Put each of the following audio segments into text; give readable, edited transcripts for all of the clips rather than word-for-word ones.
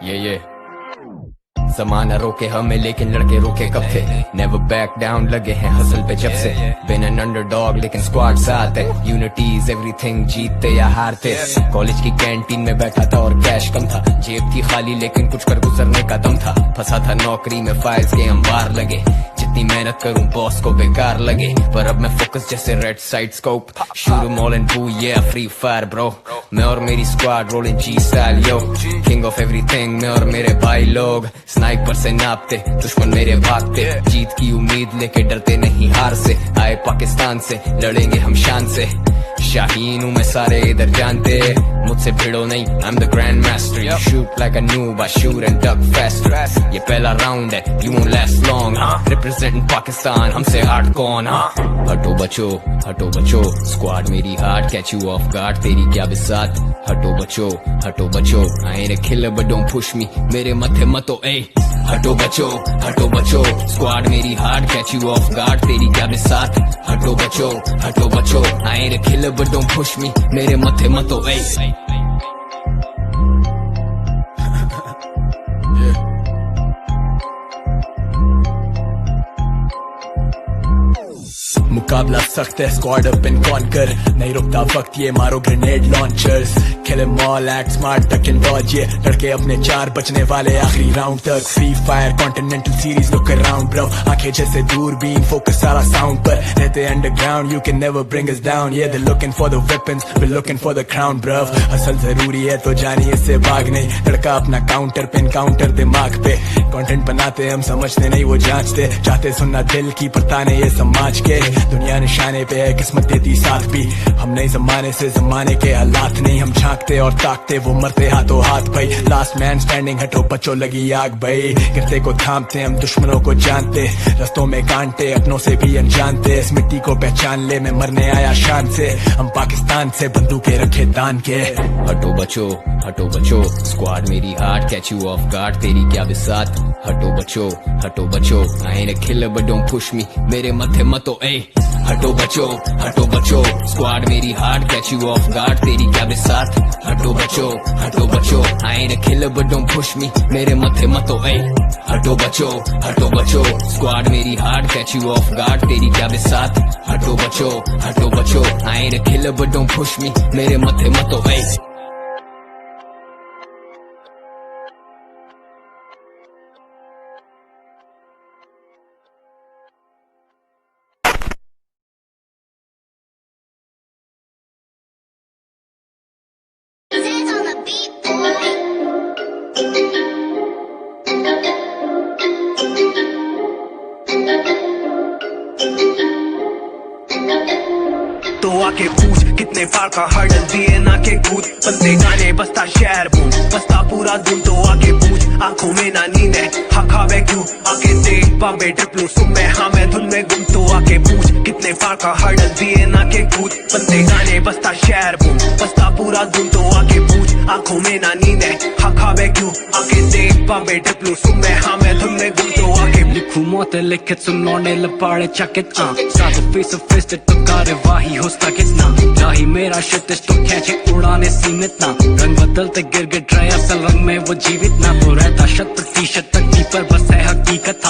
ये ज़माना रोके हमें लेकिन लड़के रोके कब थे। नेवर बैक डाउन लगे हैं हसल पे जब से। बिन एन अंडरडॉग लेकिन स्क्वाड साथ है। यूनिटी इज एवरीथिंग, जीतते या हारते। कॉलेज की कैंटीन में बैठा था और कैश कम था। जेब थी खाली लेकिन कुछ कर गुजरने का दम था। फंसा था नौकरी में, फाइल्स के अंबार लगे। जितनी मेहनत करूं बॉस को बेकार लगे। पर अब मैं फोकस जैसे red side scope. Shoot am all and बू या फ्री फायर ब्रो। मैं और मेरी squad rolling G style yo. King of everything मैं और मेरे भाई लोग। स्नाइपर से नापते दुश्मन मेरे भागते। जीत की उम्मीद लेके डरते नहीं हार से। आए पाकिस्तान से लड़ेंगे हम शान से। शाहीन हूँ मैं सारे इधर जानते। मुझसे भिड़ो नहीं, I'm the grand master. You shoot like a noob, I shoot and duck faster. ये पहला राउंड है, you won't last long. Representing Pakistan, हमसे हार्ड कौन? हटो बचो, स्क्वाड मेरी hard, catch you off guard, तेरी क्या बिसात? हटो बचो, I ain't a killer but don't push me, मेरे मथे मतो ए। हटो बचो, स्क्वाड मेरी hard, catch you off guard, तेरी क्या बिसात? हटो बचो, I ain't a killer but don't push me, मेरे मथे मतो ए। मुकाबला सख्त है, स्क्वाड अप एंड कॉन्कर। नहीं रुकता वक्त, ये मारो grenade launchers. Kill em all, act smart, duck and dodge. ये लड़के अपने 4 बचने वाले आखिरी राउंड तक। Free fire continental series, look around bro. आंखें जैसे दूरबीन, फोकस सारा साउंड पर। रहते underground, you can never bring us down. ये they looking for the weapons, we looking for the crown bro. असल जरूरी है तो जानिए इससे भाग नहीं। लड़का अपना काउंटर पे एनकाउंटर दिमाग पे। कंटेंट बनाते हम समझते नहीं वो जांचते। चाहते सुनना दिल की पर ताने ये समाज के। दुनिया निशाने पे है, किस्मत देती साथ भी। हम नहीं जमाने से, जमाने के हालात नहीं। हम झांकते और ताकते, वो मरते हाथों हाथ भाई। लास्ट मैन स्टैंडिंग, हटो बचो लगी आग भाई। गिरते को थामते हम, दुश्मनों को जानते। रस्तों में कांटे, अपनों से भी अनजानते। इस मिट्टी को पहचान ले, मैं मरने आया शान से। हम पाकिस्तान से बंदूकें रखे तान के। हटो बचो, स्क्वाड मेरी hard, catch you of guard, तेरी क्या बिसात? हटो बचो, I ain't a killer but don't push me, मेरे मथे मतो ए। हटो बचो, स्क्वाड मेरी hard, catch you of guard, तेरी क्या बिसात? हटो बचो, I ain't a killer but don't push me, मेरे मथे मतो ए। हटो बचो, स्क्वाड मेरी hard, catch you of guard, तेरी क्या बिसात? हटो बचो, I ain't a killer but don't push me, मेरे मथे मतो ए। तो आके पूछ कितने पार का हर्डल दिए ना के कूद। बंदे गाने बसता शहर बूम, बसता पूरा दिन। तो आके पूछ आंखों में ना नींद है, हाँ खावे क्यों? आके देख बॉम्बे ट्रिपलू सुन में, हाँ मैं धुन में गुम। तो आके पूछ कितने पार का हर्डल दिए ना के कूद। बंदे गाने बसता शहर बूम, बसता पूरा दिन। तो आके पूछ आंखों में ना नींद है, हाँ खावे क्यों? आके देख बॉम्बे ट्रिपलू सुन में, हाँ मैं धुन में गुम। तो आके लिखूं मौतें लिखित सुनौने लपाड़े चकित। साथ फेस फेस तो कार्यवाही होता कितना। जाही मेरा शिट तो खेचे उड़ाने सीमित ना। रंग बदलते गिर गिर रहे, असल रंग में वो जीवित ना। तो रहता 100% तकती पर बस है हकीकत।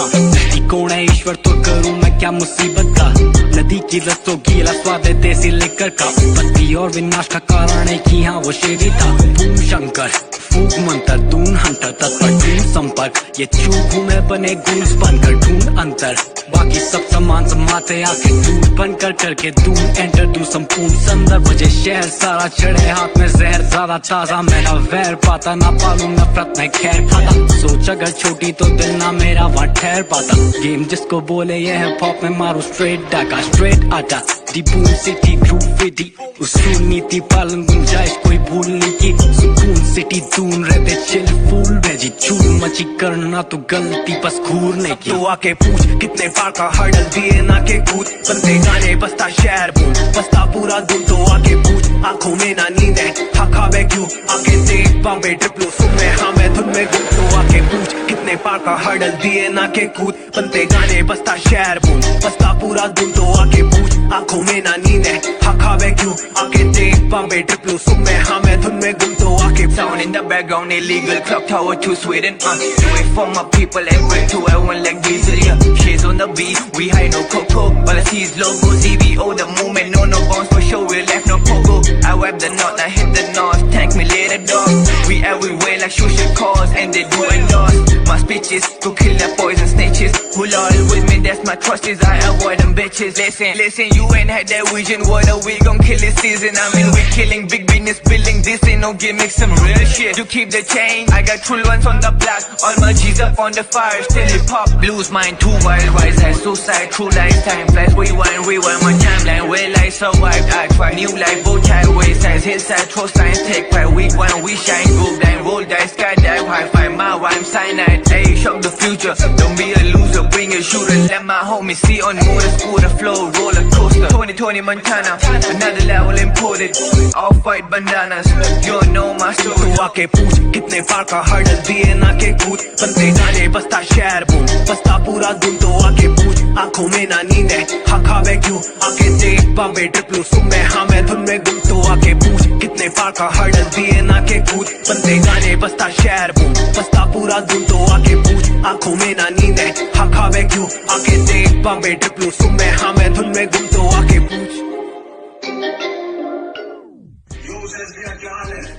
कौन है ईश्वर तो करूं मैं क्या मुसीबत का? नदी की रस्तों गीला स्वाद है देसी लेकर का। बस्ती और विनाश का कारण है कि हाँ वो शेरी था। भूम शंकर फूक मंत्र, दून हंटर तत्पर ढूंढ संपर्क। ये चूक हूँ मैं बने गूंज बनकर ढूंढ अंतर। बाकी सब समान समाते आके दूर बनकर करके दूर एंटर तू संपूर्ण संदर्भ। मुझे शहर सारा चढ़े हाथ में जहर ज्यादा ताजा। मैं ना वैर पाता ना पालू नफरत में खैर खाता। सोच अगर छोटी तो दिल ना मेरा वहाँ ठहर पाता। गेम जिसको बोले ये हिप हॉप में मारू स्ट्रेट डाका स्ट्रेट आटा। दी बूम सिटी ग्रूविटी उसूल नीति पालन गुंजाइश कोई भूल नहीं की। सुकून सिटी दून रहते चिल फूल भेजी चूल मची करना तो गलती बस घूरने की। तो आके पूछ कितने पार का हर्डल दिए ना के कूद। बंदे गाने बसता शहर बूम, बसता पूरा दिन। तो आके पूछ आंखों में ना नींद है, हाँ खावे क्यों? आके देख बॉम्बे ट्रिपलू सुन में, हाँ मैं धुन में गुम। तो आके पूछ कितने पार का हर्डल दिए ना के कूद बनते गाने बसता शहर बूम बसता पूरा दिन तो आके पूछ आंखों में ना नींद है हाँ खावे क्यों आके देख बॉम्बे ट्रिपल सुन में हाँ मैं धुन में गुम तो आके Sound in the background, illegal clock tower to Sweden. Do it for my people and bring to everyone like diesel. Yeah, shades on the beat, we high no cocoa. All I see is logos, EVO, the movement, no bounce for show. We left no pogo. I wipe the knot, I hit the north. Thank me later, dog. We everywhere like social cause, and they do endorse. My speeches to kill the poison snitches. Who loyal with me? That's my trust is I avoid them bitches. Listen, you ain't had that vision. What are we gon' kill this season? I mean, we killing big business building. This ain't no gimmick, some real shit. To keep the change, I got true ones on the block. All my G's up on the fire, still hip hop. Blues mine too wild, wise as suicide. True lifetime flies, rewind my timeline. Well I survived, I try new life, both sideways, sides, hillside, trust lines, take pride. Week one, we shine, go blind, roll dice, skydive, high five, my rhyme, cyanide. Hey, shock the future, don't be a loser, bring a shooter. Let my homies see on motor, scooter, flow, roller coaster. 2020 Montana, another level imported. Off white bandanas, you don't know my story. तो आके पूछ कितने पार का hurdle दिए ना के कूद बनते गाने बसता शहर बूम बसता पूरा दिन तो आके पूछ आंखों में ना नींद है हाँ खावे क्यों आके देख बॉम्बे ट्रिपल सुन में हाँ मैं धुन में गुम तो आके पूछ कितने पार का हर्डल दिए ना के कूद बनते गाने बसता शहर बूम बसता पूरा दिन तो आके पूछ आंखों में ना नींद है हाँ खावे क्यों आके देख बॉम्बे ट्रिपल सुन में हाँ मैं धुन में गुम तो आके पूछ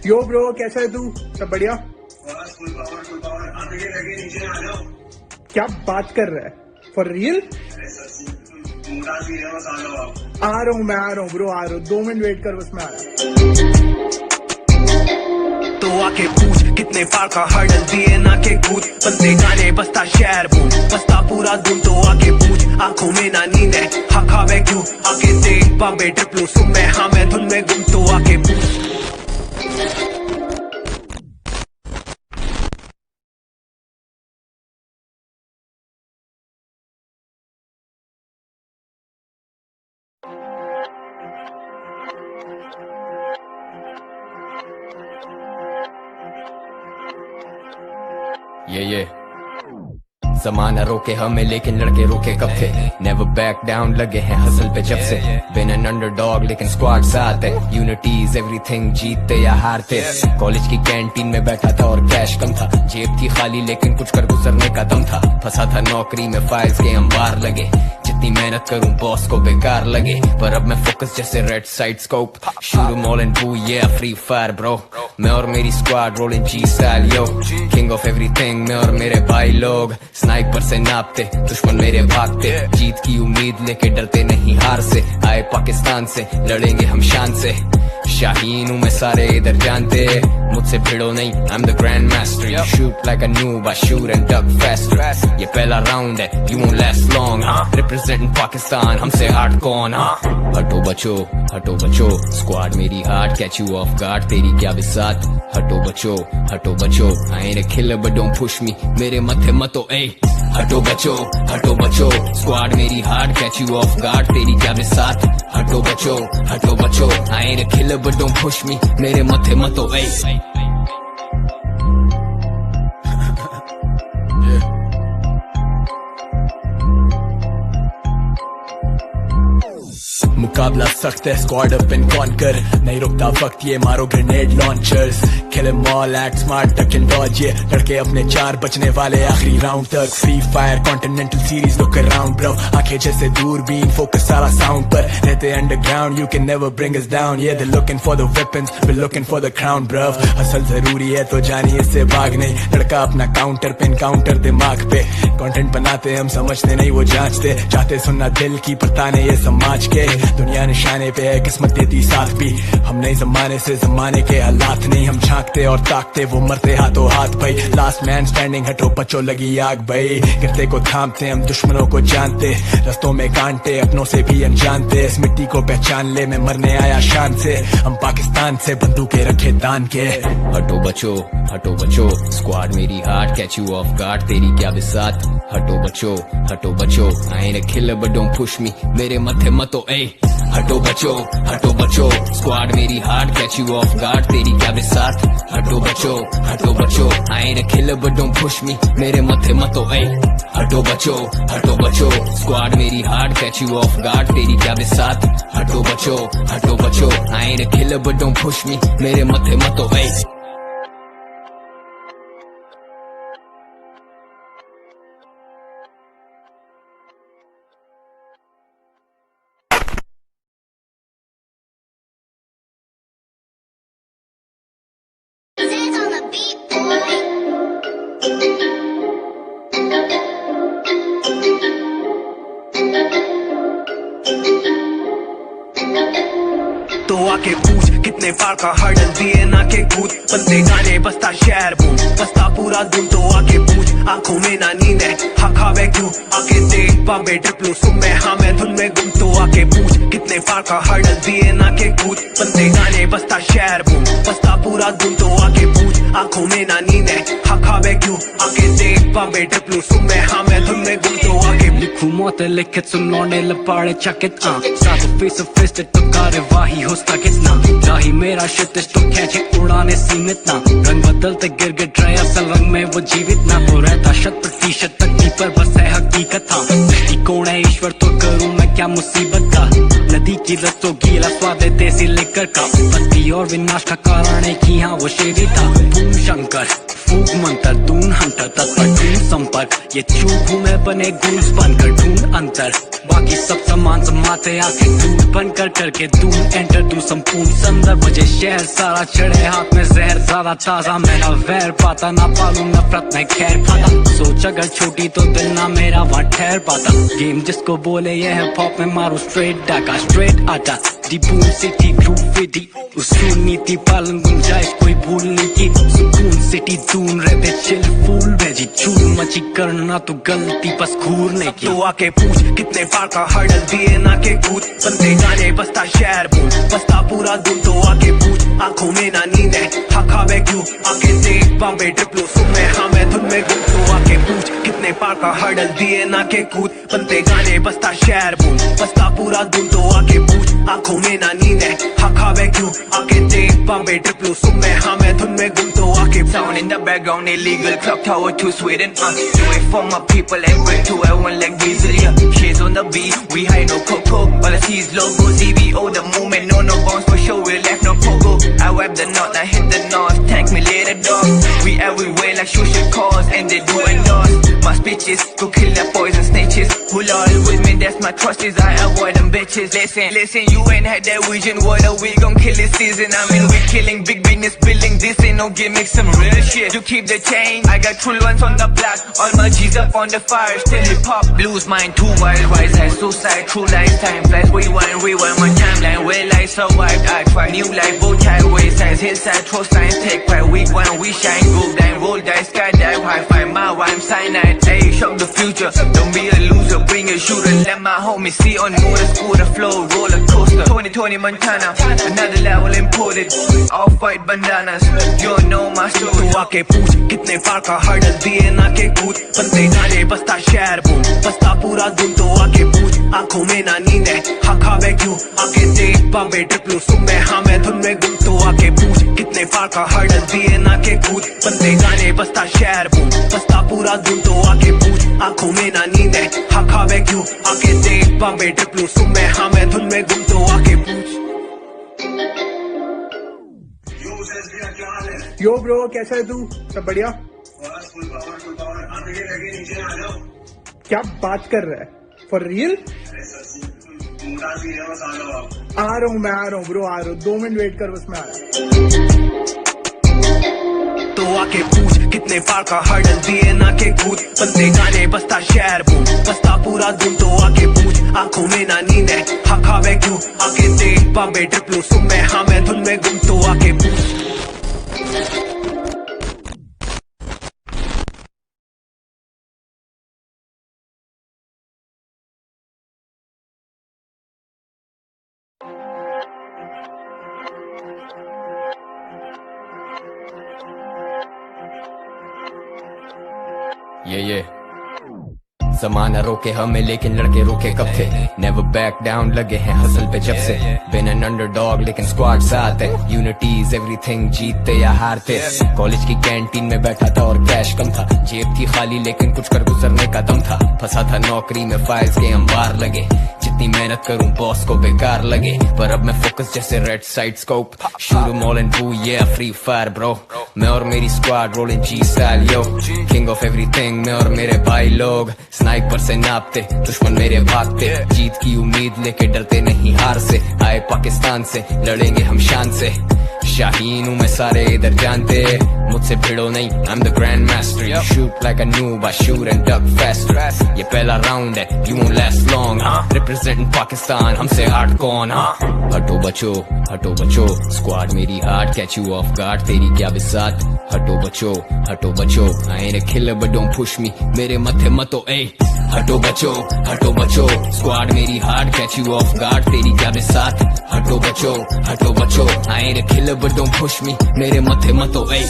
यो ब्रो कैसा है तू सब बढ़िया क्या बात कर रहा है फॉर रियल आ रहा हूँ ब्रो आ रहा हूँ 2 मिनट वेट कर बस मैं आ रहा तो आके पूछ कितने पार का हर्डल दिए ना के कूद बनते गाने बसता शहर बूम बसता पूरा दिन तो आके पूछ आंखों में ना नींद है हाँ खावे क्यों आके देख बॉम्बे ट्रिपल सुन में हाँ मैं धुन में गुम तो आके पूछ ये ज़माना रोके हमें लेकिन लड़के रोके कब थे नेवर बैक डाउन लगे हैं हसल पे जब से बिन एन अंडरडॉग लेकिन स्क्वाड साथ है यूनिटी इज एवरीथिंग जीतते या हारते कॉलेज की कैंटीन में बैठा था और कैश कम था जेब थी खाली लेकिन कुछ कर गुजरने का दम था फंसा था नौकरी में फाइल्स के अंबार लगे जितनी मेहनत करूं बॉस को बेकार लगे पर अब मैं फोकस जैसे रेड साइड स्कोप शुरू मॉल एंड बू ये फ्री फायर ब्रो मैं और मेरी squad rolling G style yo king of everything मैं और मेरे भाई लोग स्नाइपर से नापते दुश्मन मेरे भागते जीत की उम्मीद लेके डरते नहीं हार से आए पाकिस्तान से लड़ेंगे हम शान से शाहीन हूँ मैं सारे इधर जानते मुझसे भिड़ो नहीं I am the grand master you shoot like a noob I shoot and duck faster ये पहला राउंड है you won't last long representing Pakistan हमसे हार्ड कौन हटो बचो स्क्वाड मेरी hard catch you of guard तेरी क्या बिसात हटो बचो I ain't a killer but don't push me मेरे मथे मतो ए हटो बचो स्क्वाड मेरी hard catch you of guard तेरी क्या बिसात हटो बचो I ain't a killer but don't push me मेरे मथे मतो ए मुकाबला सख्त है स्क्वाड अप एंड कॉन्कर नहीं रुकता वक्त ये मारो grenade launchers kill em all act smart duck and dodge ये लड़के अपने 4 बचने वाले आखिरी राउंड तक free fire continental series look around bro आंखें जैसे दूरबीन फोकस सारा साउंड पर रहते underground you can never bring us down ये they looking for the weapons we looking for the crown bro hustle जरूरी है तो जानिए इससे भाग नहीं लड़का अपना काउंटर पे एनकाउंटर दिमाग पे कंटेंट बनाते हम समझते नहीं वो जांचते चाहते सुनना दिल की पताने ये समाज के दुनिया निशाने पे है किस्मत देती साथ भी हम नए जमाने से जमाने के हालात नहीं हम झांकते और ताकते वो मरते हाथों हाथ भाई लास्ट मैन स्टैंडिंग हटो बचो लगी आग भाई गिरते को थामते हम दुश्मनों को जानते रस्तों में कांटे अपनों से भी अनजानते इस मिट्टी को पहचान ले मैं मरने आया शान से हम पाकिस्तान से बंदूकें रखे तान के हटो बचो स्क्वाड मेरी hard catch you of guard तेरी क्या बिसात हटो बचो I ain't a killer but don't push me मेरे मथे मतो ए हटो बचो स्क्वाड मेरी hard catch you of guard तेरी क्या बिसात हटो बचो I ain't a killer but don't push me मेरे मथे मतो ए हटो बचो स्क्वाड मेरी hard catch you of guard तेरी क्या बिसात हटो बचो I ain't a killer but don't push me मेरे मथे मतो ए on the beat, boy. तो आके पूछ कितने पार का हर्डल दिए ना के कूद बनते गाने बसता शहर बूम बसता पूरा दिन तो आके पूछ आंखों में ना नींद है हाँ खावे क्यों आके देख बॉम्बे ट्रिपलू सुन में हाँ मैं धुन में गुम तो आके पूछ कितने पार का हर्डल दिए ना के कूद बनते गाने बसता शहर बूम बसता पूरा दिन तो आके पूछ आंखों में ना नींद है हाँ खावे क्यों आके देख बॉम्बे ट्रिपलू सुन में हाँ मैं धुन में गुम तो आके लिखूं मौतें लिखित सुनौने लपाड़े चकित साथ फेस फिस्ट तो कार्यवाही हो कितना चाही मेरा शित तो खेचे उड़ाने सीमित ना रंग बदलते गिर रहे असल रंग में वो जीवित ना तो रहता 100% तकती पर बस है हकीकत कौन है ईश्वर तो करूं मैं क्या मुसीबत का नदी की रसों गीला स्वाद है देसी लेकर का बस्ती और विनाश का कारण है कि हाँ वो शेरी था भूम शंकर फूक मंत्र दून हंटर तत्पर ढूंढ संपर्क ये चूक हूँ मैं बने गूंज बनकर ढूंढ अंतर बाकी सब समान समाते आके दूर बनकर करके दूर एंटर दूं संपूर्ण संदर्भ मुझे शहर सारा चढ़े हाथ में जहर ज्यादा ताजा मैं ना वैर पाता ना पालू नफरत में खैर खाता सोच अगर छोटी तो दिल ना मेरा वहाँ ठहर पाता गेम जिसको बोले ये हिप हॉप में मारू स्ट्रेट डाका स्ट्रेट आटा दी बूम सिटी ग्रूव विदी उसूल नीति पालन गुंजाइश कोई भूल नहीं की सुकून सिटी दून रहते चिल फूल भेजी चूल मची करना तो गलती बस घूरने की तो आके पूछ कितने पार का हर्डल दिए ना के कूद बनते गाने बसता शहर बूम बसता पूरा दिन तो आके पूछ आंखों में ना नींद है हाँ खावे क्यों आके देख बॉम्बे ट्रिपलू सुन में हाँ मैं धुन में गुम तो आके पूछ कितने पार का हर्डल दिए ना के कूद बनते गाने बसता शहर बूम बसता पूरा दिन तो आके पूछ आंखों में ना नींद है हाँ खावे क्यों आके देख बॉम्बे ट्रिपलू सुन में हाँ मैं धुन में गुम तो आके Sound in the background, illegal clock tower to Sweden. Do it for my people and bring to everyone like diesel. Yeah, shades on the beat, we high no cocoa. All I see is logos, EVO, the movement, no bounce for sure. We left no pogo. I wipe the knot, I hit the north. Thank me later, dog. We everywhere like social cause, and they do endorse. My speeches go kill the poison snitches. Who all with me? That's my trust is I avoid them bitches. Listen, you ain't had that vision. What are we gon' kill this season? I mean, we killing big business, building. This ain't no gimmicks, some real shit. To keep the change, I got true ones on the block. All my G's up on the fire, still hip hop. Blues mine too wild, wise high suicide. True life time flies, rewind my timeline. Well I survived, I try new life, both highways, sides, hillside, throw signs, take pride. Week one, we shine, go down, roll dice, skydive, high five, my rhyme, cyanide. Hey, show the future, don't be a loser, bring a shooter. Let my homies see on motor, scooter, flow, roller coaster. 2020 Montana, another level imported. All white bandanas, you know my story. तो आके पूछ कितने पार का hurdle दिए ना के कूद बनते गाने बसता शहर बूम बसता पूरा दिन तो आके पूछ आंखों में ना नींद है हाँ खावे क्यों आके देख बॉम्बे ट्रिपलू सुन में हाँ मैं धुन में गुम तो आके पूछ कितने पार का हर्डल दिए ना के कूद बनते गाने बसता शहर बूम बसता पूरा दिन तो आके पूछ आंखों में ना नींद है हाँ खावे क्यों आके देख बॉम्बे ट्रिपलू सुन में हाँ मैं धुन में गुम तो आके पूछ यो ब्रो कैसा है तू सब बढ़िया क्या बात कर रहा है फॉर रियल आ रहा हूँ ब्रो आ रहा हूँ 2 मिनट वेट कर बस मैं आ रहा तो आके पूछ कितने पार का हर्डल दिए ना के कूद बनते गाने बसता शहर बूम बसता पूरा दिन तो आके पूछ आंखों में ना नींद है हाँ खावे क्यों आके देख बॉम्बे ट्रिपलू सुन में हाँ मैं धुन में गुम तो आके पूछ Yeah. जमाना रोके हमें लेकिन लड़के रुके कब थे नेवर बैक डाउन लगे हैं हसल पे जब से बिन एन अंडरडॉग लेकिन स्क्वाड साथ है यूनिटी इज एवरीथिंग जीतते या हारते कॉलेज की कैंटीन में बैठा था और कैश कम था जेब थी खाली लेकिन कुछ कर गुजरने का दम था फंसा था नौकरी में फाइल्स के अंबार लगे जितनी मेहनत करूं बॉस को बेकार लगे पर अब मैं फोकस जैसे red side scope shoot mall and boo ये फ्री फायर ब्रो मैं और मेरी squad rolling G style yo king of everything मैं और मेरे भाई लोग स्नाइपर से नापते दुश्मन मेरे भागते जीत की उम्मीद लेके डरते नहीं हार से आए पाकिस्तान से लड़ेंगे हम शान से शाहीन हूँ मैं सारे इधर जानते मुझसे भिड़ो नहीं I'm the grand master You shoot like a noob I shoot and duck faster ये पहला राउंड है You won't last long Representing Pakistan हमसे हार्ड कौन हटो बचो स्क्वाड मेरी hard catch you of guard तेरी क्या बिसात हटो बचो I ain't a killer but don't push me मेरे मथे मतो ए हटो बचो स्क्वाड मेरी hard catch you of guard तेरी क्या बिसात हटो बचो I ain't a killer but don't push me मेरे मथे मतो ए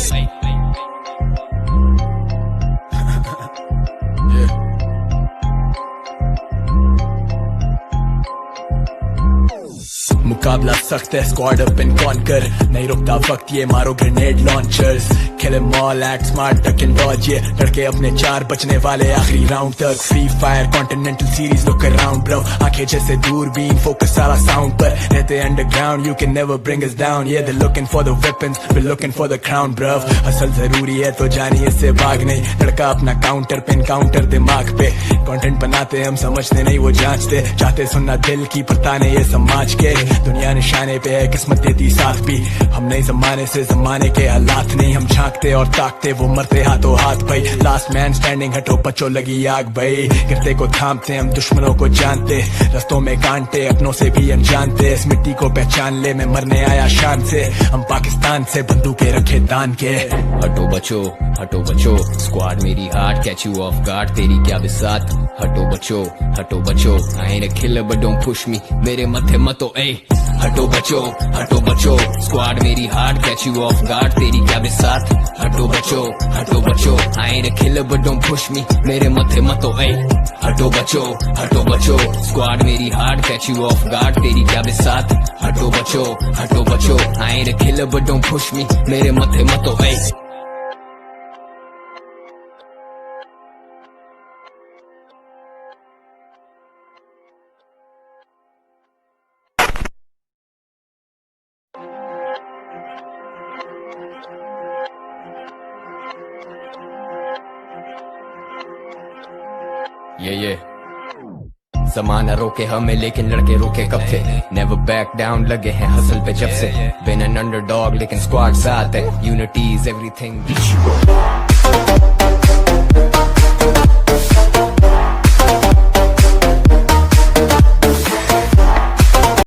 मुकाबला सख्त है स्क्वाड अप एंड कॉन्कर नहीं रुकता वक्त ये मारो grenade launchers kill em all act smart duck and dodge ये लड़के अपने 4 बचने वाले आखिरी राउंड तक free fire continental series look around bro आंखें जैसे दूरबीन फोकस सारा साउंड पर रहते underground you can never bring us down ये they looking for the weapons we looking for the crown bro असल जरूरी है तो जानिए इससे भाग नहीं लड़का अपना काउंटर पे काउंटर दिमाग पे कंटेंट बनाते हम समझते नहीं वो जांचते चाहते सुनना दिल की पड़ताने ये समाज के दुनिया निशाने पे है किस्मत देती साथ भी हम नहीं जमाने से जमाने के हालात नहीं हम झांकते और ताकते वो मरते हाथों हाथ भाई लास्ट मैन स्टैंडिंग हटो बच्चों लगी आग भाई गिरते को थामते हम दुश्मनों को जानते रस्तों में कांटे अपनों से भी अनजानते इस मिट्टी को पहचान ले मैं मरने आया शान से हम पाकिस्तान से बंदूकें रखे तान के हटो बचो स्क्वाड मेरी hard catch you of guard तेरी क्या बिसात हटो बचो I ain't a killer but don't push me मेरे मथे मतो ए हटो बचो स्क्वाड मेरी hard catch you of guard तेरी क्या बिसात हटो बचो I ain't a killer but don't push me मेरे मथे मतो ए हटो बचो स्क्वाड मेरी hard catch you of guard तेरी क्या बिसात हटो बचो I ain't a killer but don't push me मेरे मथे मतो ए ये जमाना रोके हमें लेकिन लड़के रुके कब थे नेवर बैक डाउन लगे हैं हसल पे जब से बिन एन अंडरडॉग लेकिन स्क्वाड साथ है यूनिटी इज एवरीथिंग